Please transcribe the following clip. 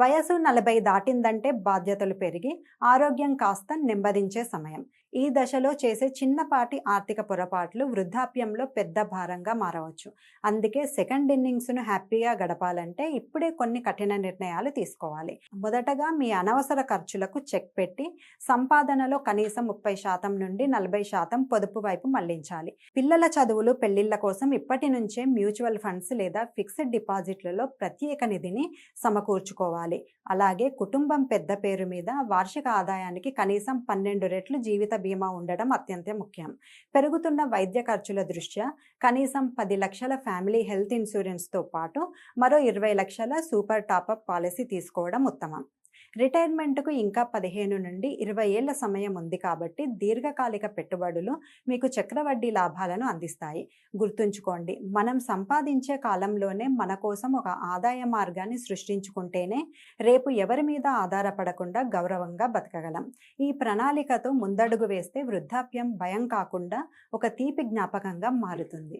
వయసు 40 దాటిందంటే బాధ్యతలు పెరిగి ఆరోగ్యం కాస్త నెమ్మదించే సమయం. ఈ దశలో చేసే చిన్నపాటి ఆర్థిక పొరపాట్లు వృద్ధాప్యంలో పెద్ద భారంగా మారవచ్చు. అందుకే సెకండ్ ఇన్నింగ్స్ను హ్యాపీగా గడపాలంటే ఇప్పుడే కొన్ని కఠిన నిర్ణయాలు తీసుకోవాలి. మొదటగా మీ అనవసర ఖర్చులకు చెక్ పెట్టి సంపాదనలో కనీసం 30% నుండి 40% పొదుపు వైపు మళ్లించాలి. పిల్లల చదువులు, పెళ్లిళ్ల కోసం ఇప్పటి నుంచే మ్యూచువల్ ఫండ్స్ లేదా ఫిక్స్డ్ డిపాజిట్లలో ప్రత్యేక నిధిని సమకూర్చుకోవాలి. అలాగే కుటుంబం పెద్ద పేరు మీద వార్షిక ఆదాయానికి కనీసం 12 రెట్లు జీవిత బీమా ఉండడం అత్యంత ముఖ్యం. పెరుగుతున్న వైద్య ఖర్చుల దృష్ట్యా కనీసం 10 లక్షల ఫ్యామిలీ హెల్త్ ఇన్సూరెన్స్తో పాటు మరో 20 లక్షల సూపర్ టాపప్ పాలసీ తీసుకోవడం ఉత్తమం. రిటైర్మెంట్కు ఇంకా 15 నుండి 20 ఏళ్ల సమయం ఉంది కాబట్టి దీర్ఘకాలిక పెట్టుబడులు మీకు చక్రవడ్డీ లాభాలను అందిస్తాయి. గుర్తుంచుకోండి, మనం సంపాదించే కాలంలోనే మన కోసం ఒక ఆదాయ మార్గాన్ని సృష్టించుకుంటేనే రేపు ఎవరి మీద ఆధారపడకుండా గౌరవంగా బతకగలం. ఈ ప్రణాళికతో ముందడుగు వేస్తే వృద్ధాప్యం భయం కాకుండా ఒక తీపి జ్ఞాపకంగా మారుతుంది.